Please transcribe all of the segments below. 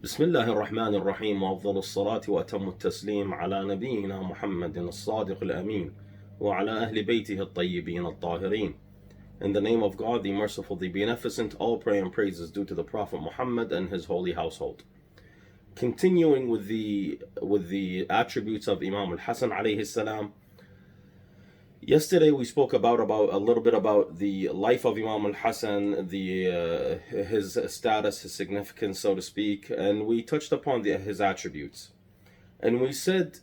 بسم الله الرحمن الرحيم وأفضل الصلاة وأتم التسليم على نبينا محمد الصادق الأمين وعلى أهل بيته الطيبين الطاهرين. In the name of God, the merciful, the beneficent, all prayer and praise is due to the Prophet Muhammad and his holy household. Continuing with the attributes of Imam Al-Hassan alayhi salam. Yesterday we spoke about a little bit about the life of Imam Al-Hassan, his status, his significance, so to speak, and we touched upon his attributes. And we said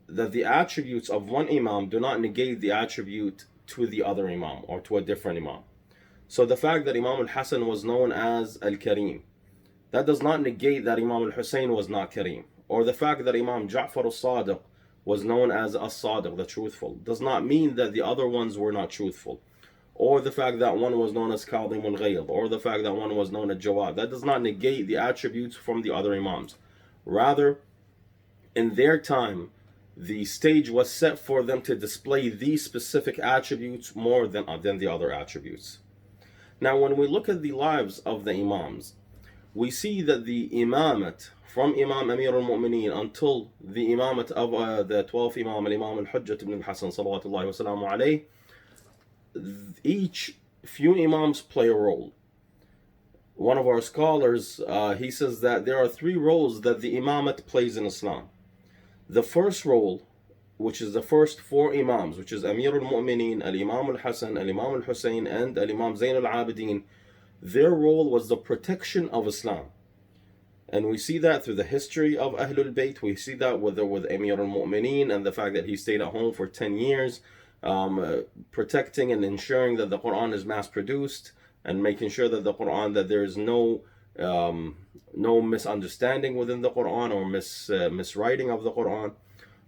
that the attributes of one Imam do not negate the attribute to the other Imam or to a different Imam. So the fact that Imam Al-Hassan was known as Al-Kareem, that does not negate that Imam Al-Hussein was not Kareem. Or the fact that Imam Ja'far al-Sadiq was known as As-Sadiq, the truthful, does not mean that the other ones were not truthful. Or the fact that one was known as Kadhim al-Ghayb, or the fact that one was known as Jawad, that does not negate the attributes from the other Imams. Rather, in their time, the stage was set for them to display these specific attributes more than the other attributes. Now, when we look at the lives of the Imams, we see that the imamat from Imam Amir al-Mu'mineen until the imamat of the 12th Imam, Imam Al-Hujjat ibn al-Hassan salawatullahi wa salamu alayhi, each few Imams play a role. One of our scholars, he says that there are three roles that the imamat plays in Islam. The first role, which is the first four Imams, which is Amir al-Mu'mineen, Al-Imam Al-Hassan, Al-Imam Al-Hussein, and Al-Imam Zayn al-Abidin, their role was the protection of Islam. And we see that through the history of Ahlul Bayt. We see that with Amir al-Mu'mineen and the fact that he stayed at home for 10 years, protecting and ensuring that the Quran is mass produced and making sure that the Quran, that there is no misunderstanding within the Quran or miswriting of the Quran.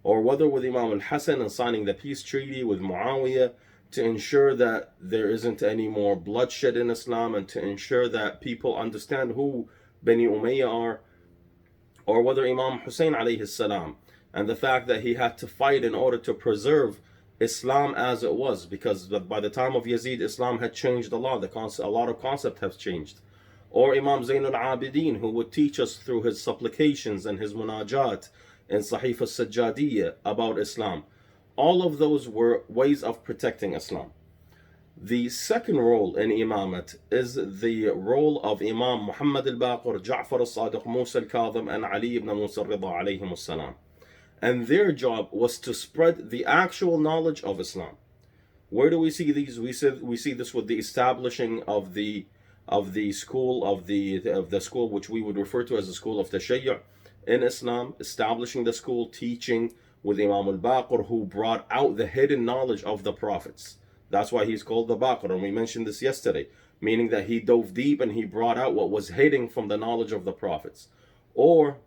Or whether with Imam Al-Hassan and signing the peace treaty with Muawiyah to ensure that there isn't any more bloodshed in Islam and to ensure that people understand who Bani Umayyah are. Or whether Imam Hussein alayhi salam and the fact that he had to fight in order to preserve Islam as it was, because by the time of Yazid, Islam had changed a lot. A lot of concepts have changed. Or Imam Zayn al-Abidin, who would teach us through his supplications and his munajat in Sahif al-Sajjadiyya about Islam. All of those were ways of protecting Islam. The second role in Imamat is the role of Imam Muhammad al-Baqir, Ja'far al-Sadiq, Musa al-Kadhim, and Ali ibn Musa al-Rida alayhim as-salam. And their job was to spread the actual knowledge of Islam. Where do we see these? We see this with the establishing of the school of the school which we would refer to as the school of Tashayyu' in Islam, establishing the school, teaching with Imam al-Baqir, who brought out the hidden knowledge of the prophets. That's why he's called the Baqir, and we mentioned this yesterday, meaning that he dove deep and he brought out what was hidden from the knowledge of the prophets. Or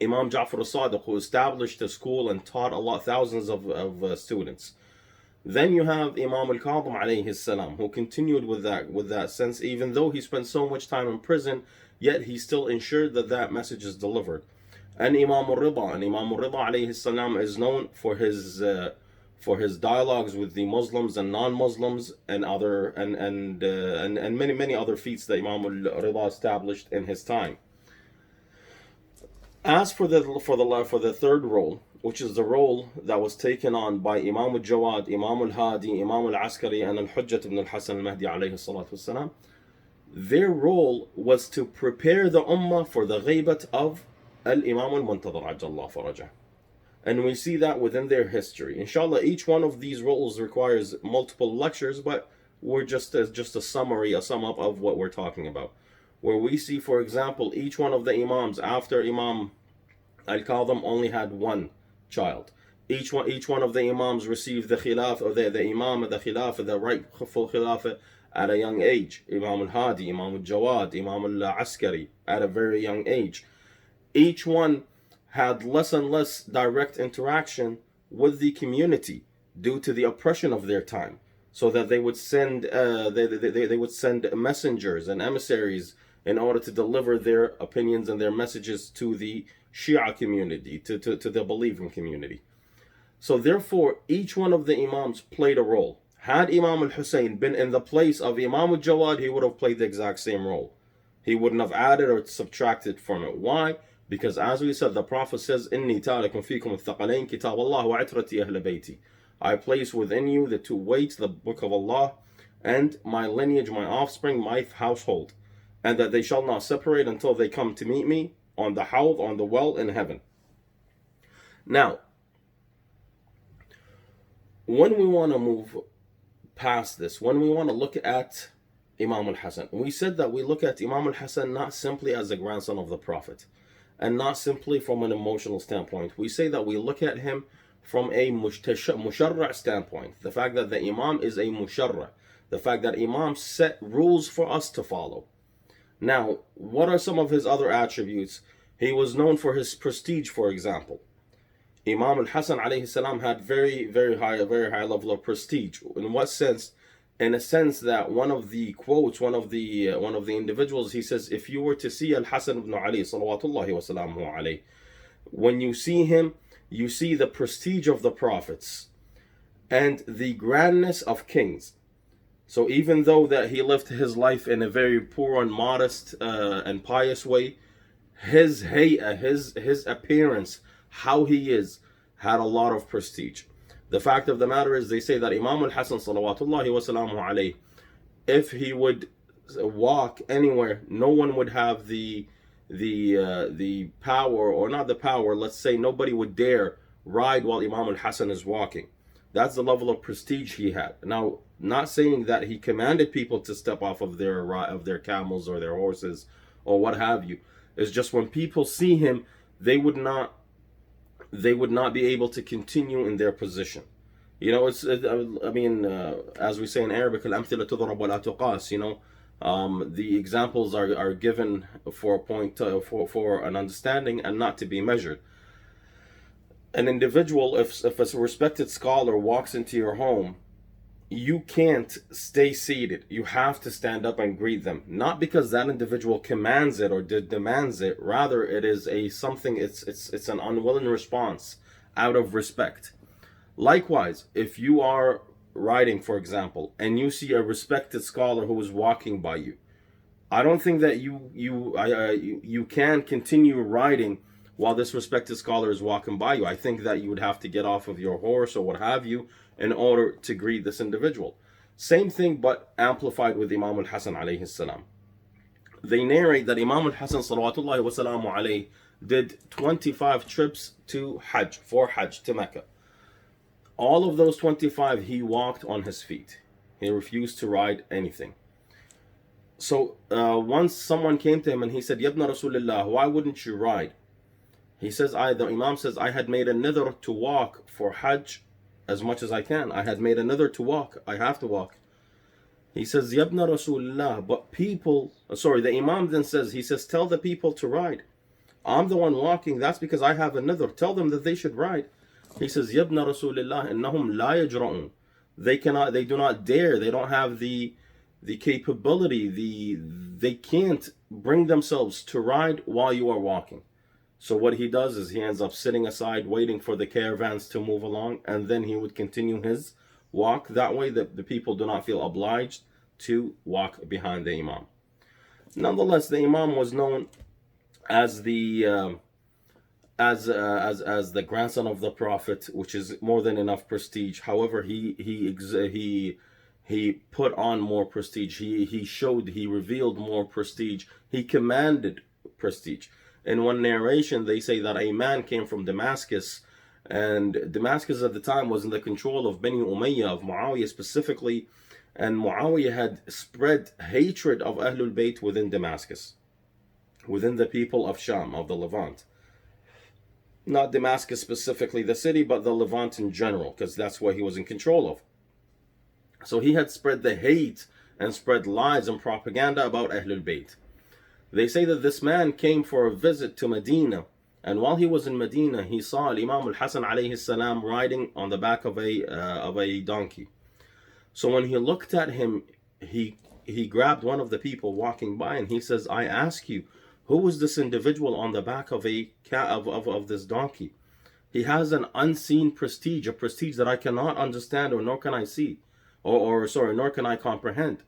Imam Ja'far al-Sadiq, who established a school and taught thousands of students. Then you have Imam Al-Kadhim alayhi salam, who continued with that sense, even though he spent so much time in prison, yet he still ensured that message is delivered. And Imam Al-Rida, alayhi salam, is known for his dialogues with the Muslims and non-Muslims and many other feats that Imam Al-Rida established in his time. As for the third role, which is the role that was taken on by Imam al-Jawad, Imam al-Hadi, Imam al-Askari, and Al-Hujjat ibn al-Hassan al-Mahdi alayhi salatu wassalam, their role was to prepare the Ummah for the ghaybat of Al-Imam al-Muntadhar ajjallahu farajah. And we see that within their history. Inshallah, each one of these roles requires multiple lectures, but we're just a summary, a sum up of what we're talking about. Where we see, for example, each one of the Imams after Imam Al-Kadhim only had one child. Each one of the Imams received the khilafah, or the Imam, the khilafah, the rightful khilafah at a young age. Imam Al-Hadi, Imam Al-Jawad, Imam Al-Askari at a very young age. Each one had less and less direct interaction with the community due to the oppression of their time, so that they would send they would send messengers and emissaries in order to deliver their opinions and their messages to the Shia community, to the believing community. So therefore, each one of the Imams played a role. Had Imam Al-Hussein been in the place of Imam Al-Jawad, he would have played the exact same role. He wouldn't have added or subtracted from it. Why? Because as we said, the Prophet says, إِنِّي تَارِكٌ فِيكُمُ الثَّقَلَيْنِ كِتَابَ اللَّهِ وَعِتْرَةِ أَهْلِ بَيْتِي. I place within you the two weights, the book of Allah, and my lineage, my offspring, my household, and that they shall not separate until they come to meet me on the hawd, on the well in heaven. Now, when we want to move past this, when we want to look at Imam Al-Hassan, we said that we look at Imam Al-Hassan not simply as the grandson of the Prophet, and not simply from an emotional standpoint. We say that we look at him from a musharra' standpoint. The fact that the Imam is a musharra'. The fact that Imam set rules for us to follow. Now, what are some of his other attributes? He was known for his prestige, for example. Imam Al-Hassan alayhi salam had a very high level of prestige. In what sense? In a sense that one of the quotes, one of the individuals, he says, if you were to see Al-Hassan ibn Ali, salawatullahi wa salamuhu alayhi, when you see him, you see the prestige of the prophets and the grandness of kings. So even though that he lived his life in a very poor and modest and pious way, his appearance, how he is, had a lot of prestige. The fact of the matter is, they say that Imam Al-Hassan salawatullahi wa salamuhu alayhi, if he would walk anywhere, no one would have the power, or not the power, let's say nobody would dare ride while Imam Al-Hassan is walking. That's the level of prestige he had. Now, not saying that he commanded people to step off of their camels or their horses or what have you. It's just when people see him, they would not be able to continue in their position. You know, as we say in Arabic, الأمثلة تضرب ولا تقاس. You know, the examples are given for a point, for an understanding, and not to be measured. An individual, if a respected scholar walks into your home, you can't stay seated. You have to stand up and greet them. Not because that individual commands it or demands it. Rather, it is it's an unwilling response out of respect. Likewise, if you are riding, for example, and you see a respected scholar who is walking by you, I don't think that you can continue riding while this respected scholar is walking by you. I think that you would have to get off of your horse or what have you in order to greet this individual. Same thing, but amplified with Imam Al-Hassan alayhi salam. They narrate that Imam Al-Hassan salawatullahi wa salamu alayhi did 25 trips to Hajj, to Mecca. All of those 25, he walked on his feet. He refused to ride anything. So once someone came to him and he said, Yabna Rasulullah, why wouldn't you ride? He says, the Imam says, I had made a nidr to walk for Hajj as much as I can. I had made a nidr to walk. I have to walk. He says, Yabna Rasulullah, but the Imam then says, tell the people to ride. I'm the one walking. That's because I have a nidr. Tell them that they should ride. He says, Yabna Rasulullah, innahum la yajra'un. They do not dare. They don't have the capability. They can't bring themselves to ride while you are walking. So what he does is he ends up sitting aside, waiting for the caravans to move along, and then he would continue his walk. That way the people do not feel obliged to walk behind the Imam. Nonetheless, the Imam was known as the grandson of the Prophet, which is more than enough prestige. However, he put on more prestige. He revealed more prestige. He commanded prestige. In one narration, they say that a man came from Damascus, and Damascus at the time was in the control of Bani Umayyah, of Muawiyah specifically, and Muawiyah had spread hatred of Ahlul Bayt within Damascus, within the people of Sham, of the Levant. Not Damascus specifically, the city, but the Levant in general, because that's what he was in control of. So he had spread the hate and spread lies and propaganda about Ahlul Bayt. They say that this man came for a visit to Medina, and while he was in Medina, he saw Imam Al-Hassan alayhi salam riding on the back of a donkey. So when he looked at him, he grabbed one of the people walking by, and he says, I ask you, who is this individual on the back of this donkey? He has an unseen prestige, a prestige that I cannot understand, or nor can I see, nor can I comprehend.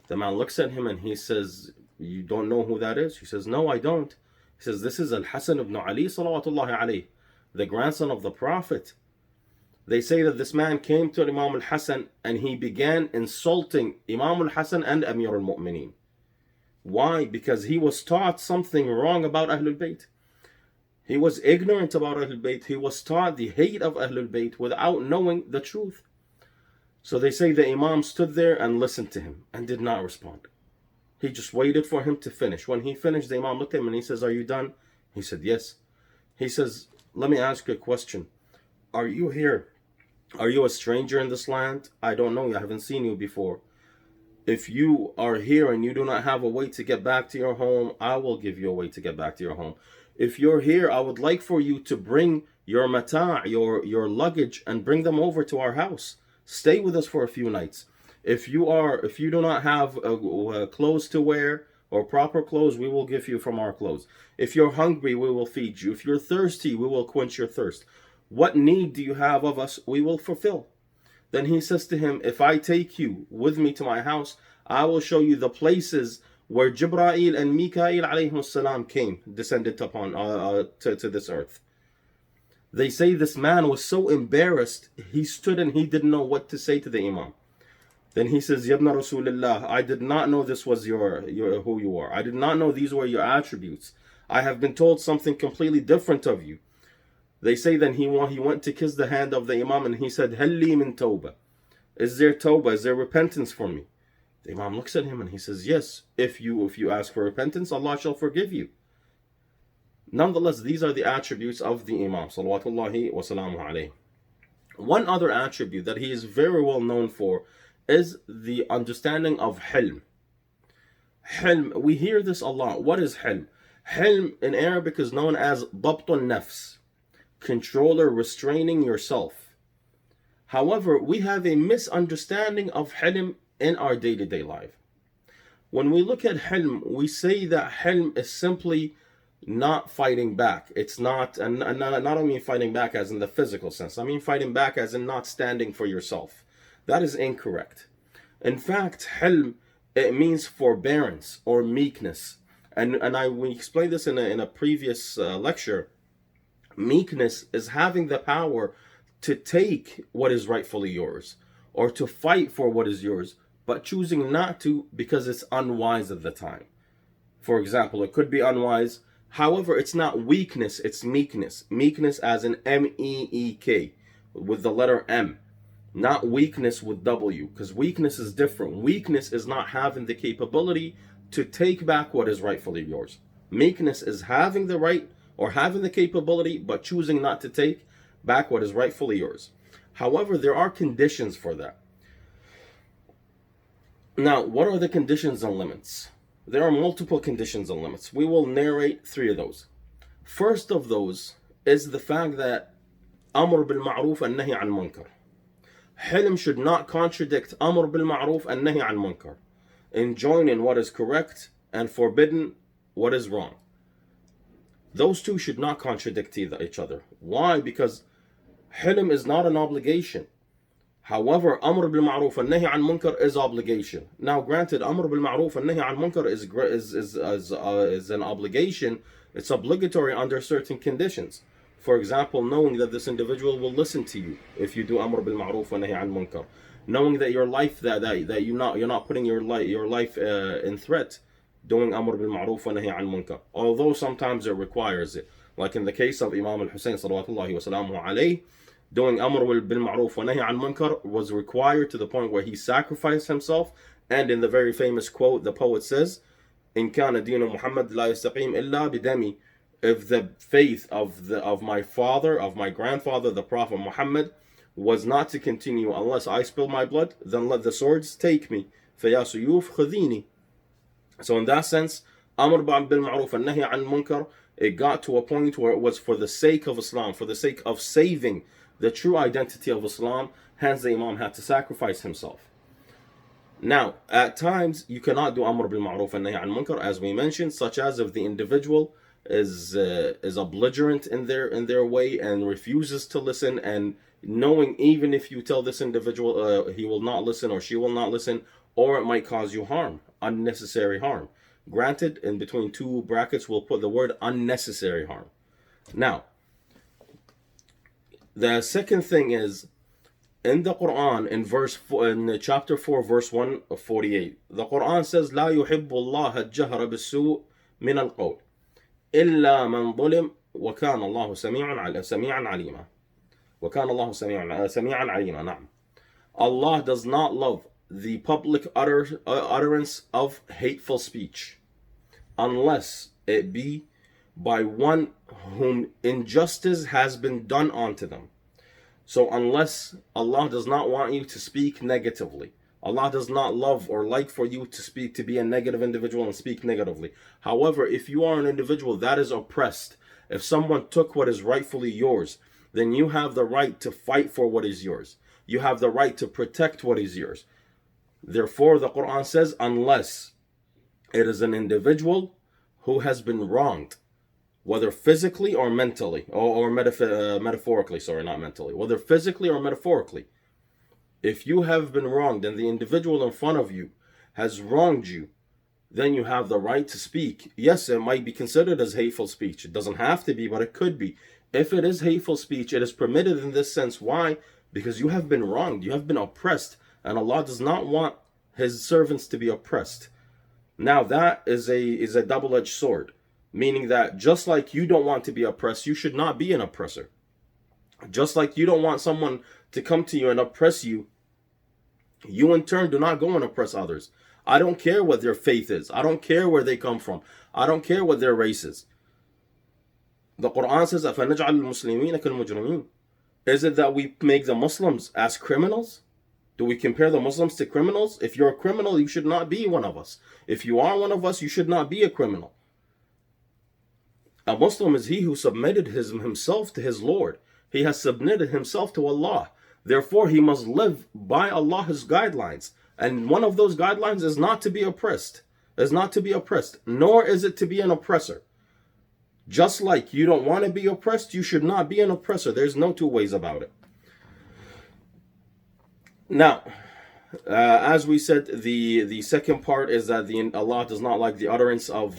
The man looks at him and he says, You don't know who that is? He says, no, I don't. He says, this is Al-Hassan ibn Ali salawatullahi alayhi, the grandson of the Prophet. They say that this man came to Imam Al-Hassan and he began insulting Imam Al-Hassan and Amir al-Mu'mineen. Why? Because he was taught something wrong about Ahlul Bayt. He was ignorant about Ahlul Bayt. He was taught the hate of Ahlul Bayt without knowing the truth. So they say the Imam stood there and listened to him and did not respond. He just waited for him to finish. When he finished, the Imam looked at him and he says, are you done? He said, yes. He says, let me ask you a question. Are you here? Are you a stranger in this land? I don't know you. I haven't seen you before. If you are here and you do not have a way to get back to your home, I will give you a way to get back to your home. If you're here, I would like for you to bring your mata', your luggage, and bring them over to our house. Stay with us for a few nights. If you do not have clothes to wear or proper clothes, we will give you from our clothes. If you're hungry, we will feed you. If you're thirsty, we will quench your thirst. What need do you have of us? We will fulfill. Then he says to him, if I take you with me to my house, I will show you the places where Jibreel and Mikael alayhim salam came, descended upon to this earth. They say this man was so embarrassed, he stood and he didn't know what to say to the Imam. Then he says, Yabna Rasulullah, I did not know this was your who you are. I did not know these were your attributes. I have been told something completely different of you. They say then he went to kiss the hand of the Imam and he said, Halli min tawbah. Is there tawbah? Is there repentance for me? The Imam looks at him and he says, yes, if you ask for repentance, Allah shall forgive you. Nonetheless, these are the attributes of the Imam, salawatullahi wa salamu alayhi. One other attribute that he is very well known for is the understanding of hilm. Hilm, we hear this a lot. What is hilm? Hilm in Arabic is known as dabtun nafs, controller, restraining yourself. However, we have a misunderstanding of hilm in our day-to-day life. When we look at hilm, we say that hilm is simply not fighting back. It's not, and not only fighting back as in the physical sense, I mean fighting back as in not standing for yourself. That is incorrect. In fact, hilm, it means forbearance or meekness. And we explained this in a previous lecture. Meekness is having the power to take what is rightfully yours or to fight for what is yours, but choosing not to because it's unwise at the time. For example, it could be unwise. However, it's not weakness, it's meekness. Meekness as in M-E-E-K with the letter M. Not weakness with W, because weakness is different. Weakness is not having the capability to take back what is rightfully yours. Meekness is having the right or having the capability, but choosing not to take back what is rightfully yours. However, there are conditions for that. Now, what are the conditions and limits? There are multiple conditions and limits. We will narrate 3 of those. First of those is the fact that Amr bil Ma'ruf and Nahi an Munkar. Hilm should not contradict Amr bil Ma'ruf and Nahi an Munkar, enjoining what is correct and forbidden what is wrong. Those two should not contradict each other. Why? Because Hilm is not an obligation. However, Amr bil Ma'ruf and Nahi an Munkar is obligation. Now, granted, Amr bil Ma'ruf and Nahi an Munkar is an obligation. It's obligatory under certain conditions. For example, knowing that this individual will listen to you if you do Amr bil Ma'ruf and Nahi an Munkar. Knowing that your life that you're not putting your life in threat, doing Amr bil Ma'ruf and Nahi an Munkar. Although sometimes it requires it, like in the case of Imam Al-Hassan salawatullahi wa salamu alayhi. Doing Amr bil Ma'ruf wa Nahi an Munkar was required to the point where he sacrificed himself. And in the very famous quote, the poet says, "In kana dinu Muhammad la yastaqim illa bidami." If the faith of my father, of my grandfather, the Prophet Muhammad, was not to continue unless I spill my blood, then let the swords take me. فَيَا سُيُوفْ خَذِينِ. So in that sense, Amr bil Ma'ruf and Nahi an Munkar, it got to a point where it was for the sake of Islam, for the sake of saving the true identity of Islam. Hence the Imam had to sacrifice himself. Now, at times you cannot do Amr bil Ma'ruf and Nahi an Munkar, as we mentioned, such as if the individual is belligerent in their way and refuses to listen, and knowing even if you tell this individual he will not listen or she will not listen, or it might cause you harm, unnecessary harm. Granted, in between two brackets, we'll put the word unnecessary harm. Now, the second thing is, in the Quran, in chapter 4, verse 148, the Quran says, لا يحب الله الجهر بالسوء من القول إلا من ظلم وكان الله سميعا عليما. وكان الله سميعا عليما. نعم. Allah does not love the public utterance of hateful speech unless it be by one whom injustice has been done unto them. So unless Allah does not want you to speak negatively, Allah does not love or like for you to be a negative individual and speak negatively. However, if you are an individual that is oppressed, if someone took what is rightfully yours, then you have the right to fight for what is yours. You have the right to protect what is yours. Therefore, the Quran says, unless it is an individual who has been wronged, whether physically or mentally, or metaphorically, sorry, not mentally, whether physically or metaphorically. If you have been wronged and the individual in front of you has wronged you, then you have the right to speak. Yes, it might be considered as hateful speech. It doesn't have to be, but it could be. If it is hateful speech, it is permitted in this sense. Why? Because you have been wronged, you have been oppressed, and Allah does not want His servants to be oppressed. Now that is a double-edged sword, meaning that just like you don't want to be oppressed, you should not be an oppressor. Just like you don't want someone to come to you and oppress you, you in turn do not go and oppress others. I don't care what their faith is. I don't care where they come from. I don't care what their race is. The Quran says, أَفَنَجْعَلُ الْمُسْلِمِينَ كَالْمُجْرِمِينَ. Is it that we make the Muslims as criminals? Do we compare the Muslims to criminals? If you're a criminal, you should not be one of us. If you are one of us, you should not be a criminal. A Muslim is he who submitted himself to his Lord. He has submitted himself to Allah. Therefore, he must live by Allah's guidelines. And one of those guidelines is not to be oppressed. Nor is it to be an oppressor. Just like you don't want to be oppressed, you should not be an oppressor. There's no two ways about it. Now, as we said, the second part is that Allah does not like the utterance of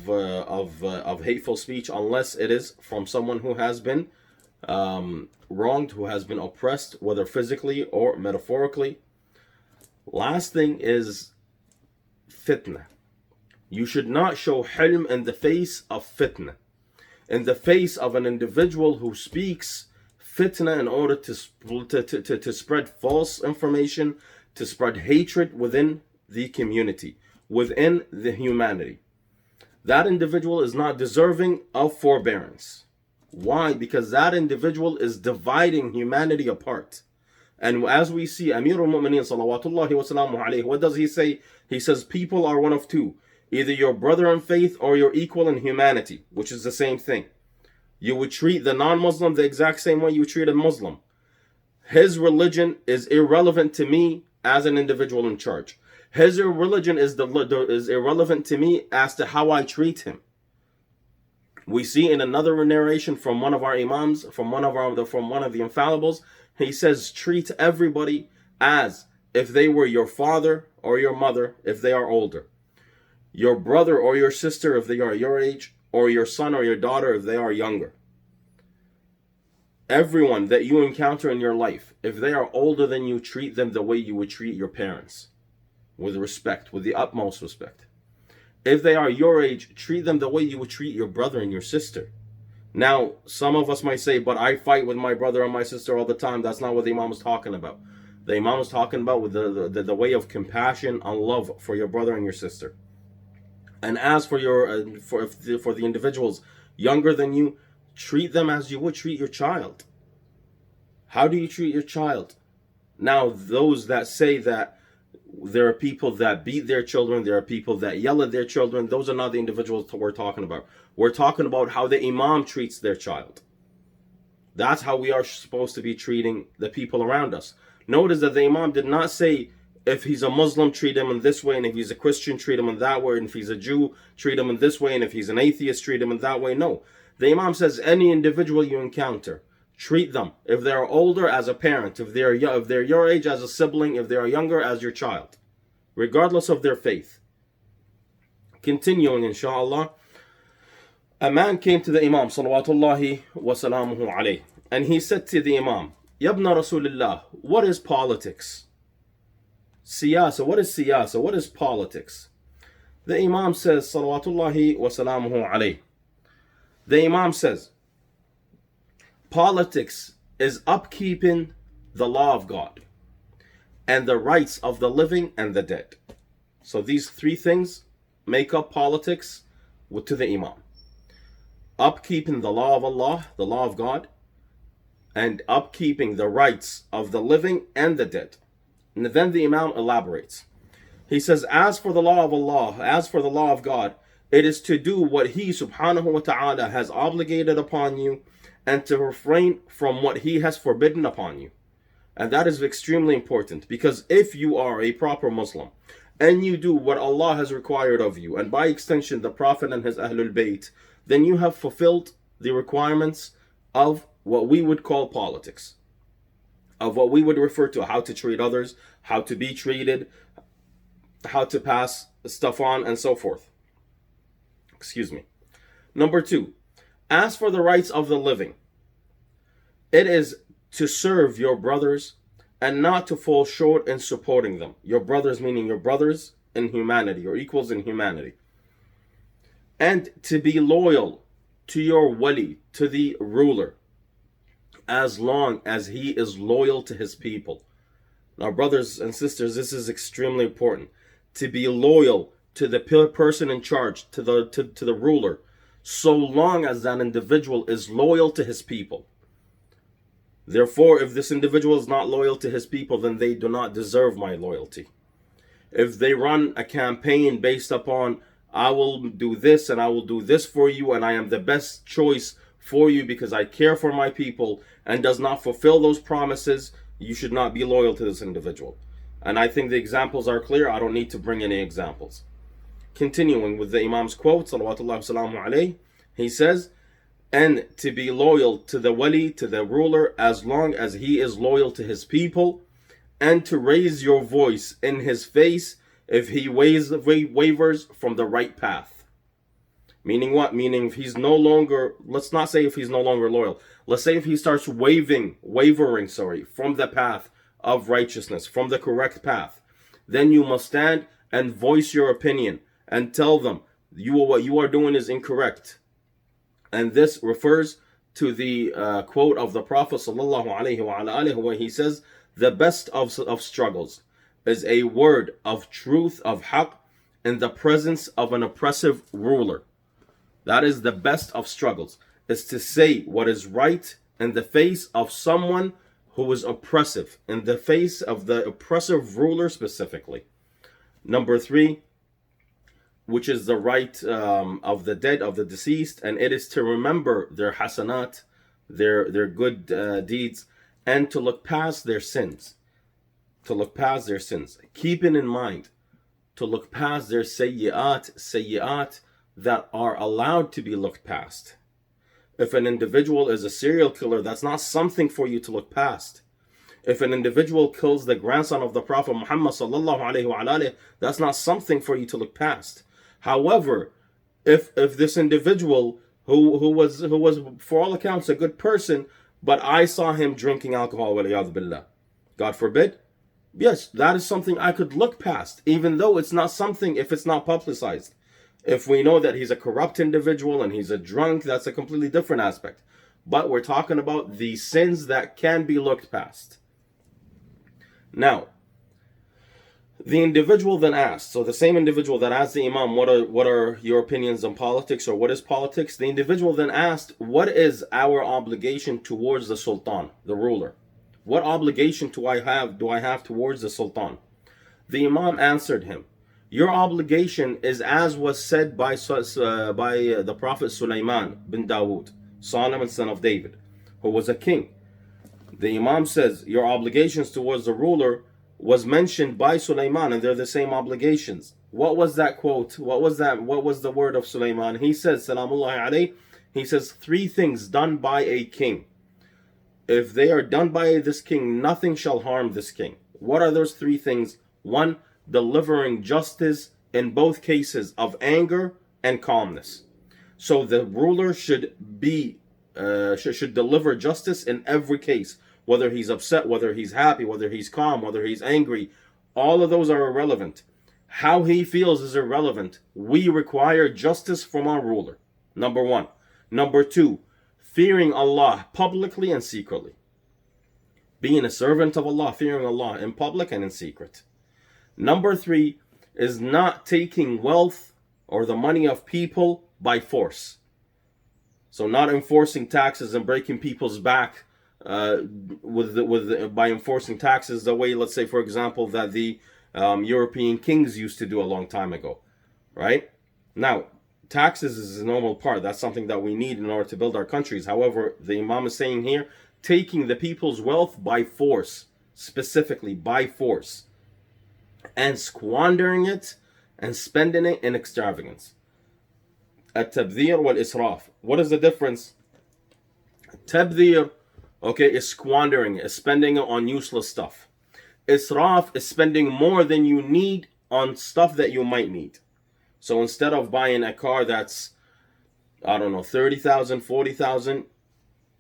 hateful speech unless it is from someone who has been wronged, who has been oppressed, whether physically or metaphorically. Last thing is fitna. You should not show hilm in the face of fitna, in the face of an individual who speaks fitna in order to spread false information, to spread hatred within the community, within the humanity. That individual is not deserving of forbearance. Why? Because that individual is dividing humanity apart. And as we see, Amir al-Mu'mineen salawatullahi wa salamu alayhi, what does he say? He says, people are one of two. Either your brother in faith or your equal in humanity, which is the same thing. You would treat the non-Muslim the exact same way you treat a Muslim. His religion is irrelevant to me as an individual in charge. His religion is irrelevant to me as to how I treat him. We see in another narration from one of our imams, from one of the infallibles, he says, treat everybody as if they were your father or your mother if they are older, your brother or your sister if they are your age, or your son or your daughter if they are younger. Everyone that you encounter in your life, if they are older than you, treat them the way you would treat your parents, with respect, with the utmost respect. If they are your age, treat them the way you would treat your brother and your sister. Now, some of us might say, but I fight with my brother and my sister all the time. That's not what the Imam is talking about. The Imam is talking about with the way of compassion and love for your brother and your sister. And as for for the individuals younger than you, treat them as you would treat your child. How do you treat your child? Now, those that say that there are people that beat their children, there are people that yell at their children, those are not the individuals that we're talking about. We're talking about how the Imam treats their child. That's how we are supposed to be treating the people around us. Notice that the Imam did not say, if he's a Muslim, treat him in this way, and if he's a Christian, treat him in that way, and if he's a Jew, treat him in this way, and if he's an atheist, treat him in that way. No. The Imam says any individual you encounter, treat them, if they're older, as a parent, if they're your age, as a sibling, if they are younger, as your child, regardless of their faith. Continuing, inshallah, a man came to the Imam, salawatullahi wa salamuhu alayh, and he said to the Imam, Yabna Rasulullah, what is politics? Siyasa, what is siyasa? What is politics? The Imam says, salawatullahi wa salamuhu alayh. The Imam says, politics is upkeeping the law of God and the rights of the living and the dead. So these three things make up politics to the Imam. Upkeeping the law of Allah, the law of God, and upkeeping the rights of the living and the dead. And then the Imam elaborates. He says, as for the law of Allah, as for the law of God, it is to do what He subhanahu wa ta'ala has obligated upon you and to refrain from what He has forbidden upon you. And that is extremely important, because if you are a proper Muslim and you do what Allah has required of you, and by extension the Prophet and his Ahlul Bayt, then you have fulfilled the requirements of what we would call politics, of what we would refer to how to treat others, how to be treated, how to pass stuff on, and so forth. Excuse me. Number 2, as for the rights of the living, it is to serve your brothers and not to fall short in supporting them. Your brothers meaning your brothers in humanity, or equals in humanity. And to be loyal to your wali, to the ruler, as long as he is loyal to his people. Now, brothers and sisters, this is extremely important. To be loyal to the person in charge, to the ruler, so long as that individual is loyal to his people. Therefore, if this individual is not loyal to his people, then they do not deserve my loyalty. If they run a campaign based upon, I will do this and I will do this for you and I am the best choice for you because I care for my people, and does not fulfill those promises, you should not be loyal to this individual. And I think the examples are clear. I don't need to bring any examples. Continuing with the Imam's quote, salawatullahi wasalamu alayhi, he says, and to be loyal to the wali, to the ruler, as long as he is loyal to his people, and to raise your voice in his face if he wavers from the right path. Meaning what? Meaning if he's no longer, let's not say if he's no longer loyal. Let's say if he starts wavering from the path of righteousness, from the correct path. Then you must stand and voice your opinion and tell them, what you are doing is incorrect. And this refers to the quote of the Prophet sallallahu alaihi wasallam, where he says, the best of struggles is a word of truth, of haqq, in the presence of an oppressive ruler. That is the best of struggles, is to say what is right in the face of someone who is oppressive, in the face of the oppressive ruler specifically. Number 3, which is the right of the dead, of the deceased, and it is to remember their hasanat, their good deeds, and to look past their sins. To look past their sins. Keeping in mind to look past their sayyi'at that are allowed to be looked past. If an individual is a serial killer, that's not something for you to look past. If an individual kills the grandson of the Prophet Muhammad sallallahu alaihi wasallam, that's not something for you to look past. However, if this individual who was for all accounts a good person, but I saw him drinking alcohol, waliyadhu billah, God forbid, yes, that is something I could look past, even though it's not something, if it's not publicized. If we know that he's a corrupt individual and he's a drunk, that's a completely different aspect. But we're talking about the sins that can be looked past. Now, the individual then asked, so the same individual that asked the Imam, what are your opinions on politics, or what is politics? The individual then asked, what is our obligation towards the Sultan, the ruler? What obligation do I have towards the Sultan? The Imam answered him, your obligation is as was said by the Prophet Sulaiman bin Dawood, Solomon son of David, who was a king. The Imam says your obligations towards the ruler was mentioned by Sulaiman, and they're the same obligations. What was that quote? What was the word of Sulaiman? He says, Salamullahi alayhi, he says 3 things done by a king. If they are done by this king, nothing shall harm this king. What are those 3 things? 1, delivering justice in both cases of anger and calmness. So the ruler should deliver justice in every case, whether he's upset, whether he's happy, whether he's calm, whether he's angry. All of those are irrelevant. How he feels is irrelevant. We require justice from our ruler. Number one. Number two, fearing Allah publicly and secretly. Being a servant of Allah, fearing Allah in public and in secret. Number three is not taking wealth or the money of people by force. So not enforcing taxes and breaking people's back by enforcing taxes the way, let's say, for example, that the European kings used to do a long time ago, right? Now, taxes is a normal part. That's something that we need in order to build our countries. However, the Imam is saying here, taking the people's wealth by force, specifically by force, and squandering it and spending it in extravagance. At-tabdhir wal-israf. What is the difference? Tabdhir, okay, is squandering it, is spending it on useless stuff. Israf is spending more than you need on stuff that you might need. So instead of buying a car that's, I don't know, 30,000, 40,000,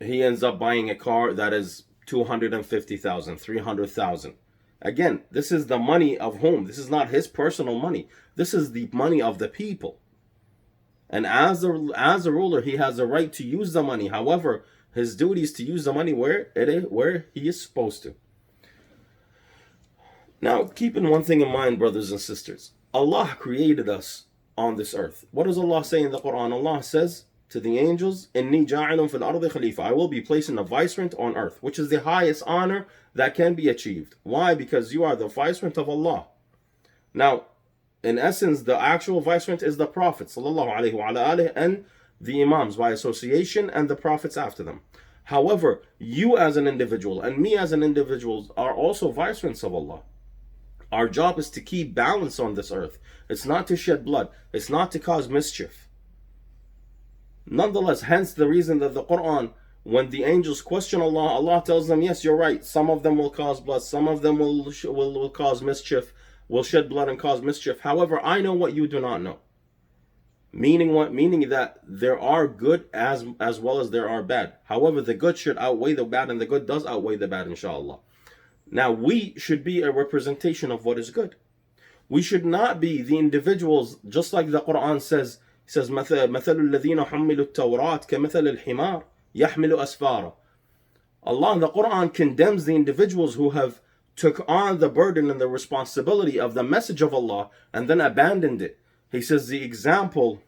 he ends up buying a car that is 250,000, 300,000. Again, this is the money of whom? This is not his personal money. This is the money of the people. And as a ruler, he has a right to use the money. However, his duty is to use the money where he is supposed to. Now, keeping one thing in mind, brothers and sisters. Allah created us on this earth. What does Allah say in the Quran? Allah says to the angels, Inni ja'ilun fil ardi khalifa. I will be placing a vicegerent on earth, which is the highest honor that can be achieved. Why? Because you are the vicegerent of Allah. Now, in essence, the actual vicegerent is the Prophet sallallahu alaihi wa alihi, and the Imams by association, and the Prophets after them. However, you as an individual and me as an individual are also vicegerents of Allah. Our job is to keep balance on this earth. It's not to shed blood. It's not to cause mischief. Nonetheless, hence the reason that the Quran, when the angels question Allah, Allah tells them, yes, you're right. Some of them will cause blood. Some of them will cause mischief, will shed blood and cause mischief. However, I know what you do not know. Meaning what? Meaning that there are good as well as there are bad. However, the good should outweigh the bad, and the good does outweigh the bad, inshallah. Now, we should be a representation of what is good. We should not be the individuals, just like the Quran says. It says, مَثَلُ الَّذِينَ حُمِّلُوا التَّوْرَاةَ كَمَثَلِ الْحِمَارِ يَحْمِلُ أَسْفَارًا. Allah in the Quran condemns the individuals who have took on the burden and the responsibility of the message of Allah and then abandoned it. He says the example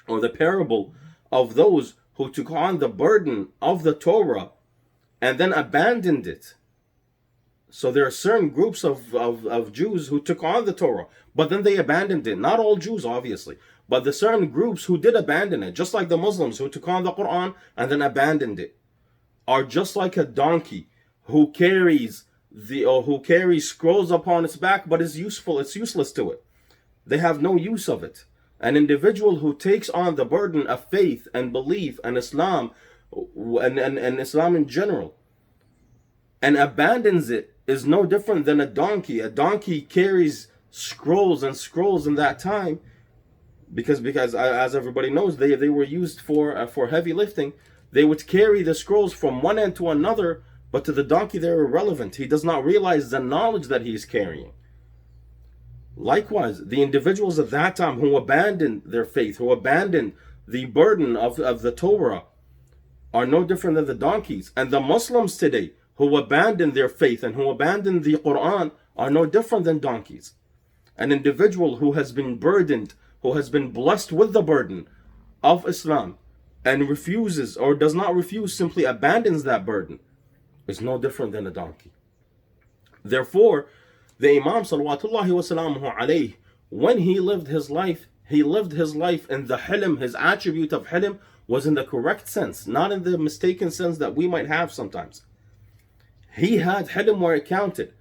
or the parable of those who took on the burden of the Torah and then abandoned it. So there are certain groups of Jews who took on the Torah, but then they abandoned it. Not all Jews, obviously, but the certain groups who did abandon it, just like the Muslims who took on the Quran and then abandoned it, are just like a donkey who carries scrolls upon its back, but it's useless to it. They have no use of it. An individual who takes on the burden of faith and belief and Islam and Islam in general and abandons it is no different than a donkey. A donkey carries scrolls and scrolls in that time because as everybody knows, they were used for heavy lifting. They would carry the scrolls from one end to another, but to the donkey they're irrelevant. He does not realize the knowledge that he is carrying. Likewise, the individuals at that time who abandoned their faith, who abandoned the burden of the Torah, are no different than the donkeys. And the Muslims today who abandon their faith and who abandon the Quran are no different than donkeys. An individual who has been burdened, who has been blessed with the burden of Islam and refuses or does not refuse, simply abandons that burden, is no different than a donkey. Therefore, the Imam salawatullahi wa salamuhu alayhi, when he lived his life in the hilm. His attribute of hilm was in the correct sense, not in the mistaken sense that we might have sometimes. He had hilm where it counted.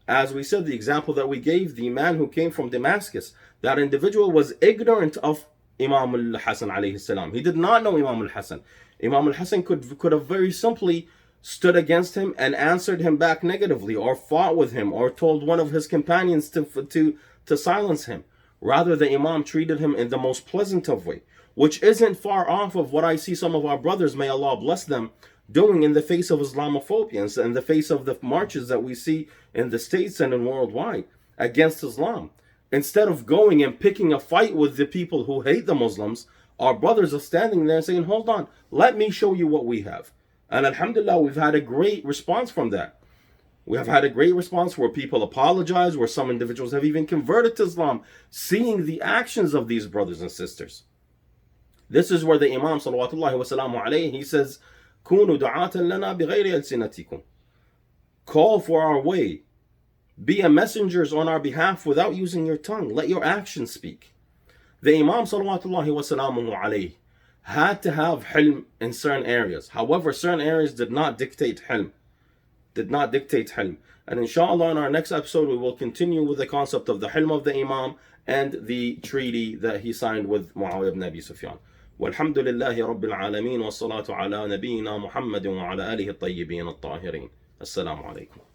As we said, the example that we gave, the man who came from Damascus, that individual was ignorant of Imam Al-Hassan alayhi salam. He did not know Imam Al-Hassan. Imam Al-Hassan could have very simply stood against him and answered him back negatively, or fought with him, or told one of his companions to silence him. Rather, the Imam treated him in the most pleasant of way, which isn't far off of what I see some of our brothers, may Allah bless them, doing in the face of Islamophobia, and in the face of the marches that we see in the States and in worldwide against Islam. Instead of going and picking a fight with the people who hate the Muslims, our brothers are standing there saying, hold on, let me show you what we have. And alhamdulillah, we've had a great response from that. We have had a great response where people apologize, where some individuals have even converted to Islam, seeing the actions of these brothers and sisters. This is where the Imam salawatullahi wa salamu alayhi, he says, كُونُوا دُعَاةً لَنَا بِغَيْرِ أَلْسِنَتِكُمْ. Call for our way. Be a messengers on our behalf without using your tongue. Let your actions speak. The Imam salawatullahi wa salamu alayhi had to have hilm in certain areas. However, certain areas did not dictate hilm. And inshallah, in our next episode, we will continue with the concept of the hilm of the Imam and the treaty that he signed with Muawiyah ibn Abi Sufyan. والحمد لله رب العالمين والصلاة على نبينا محمد وعلى آله الطيبين الطاهرين. السلام عليكم.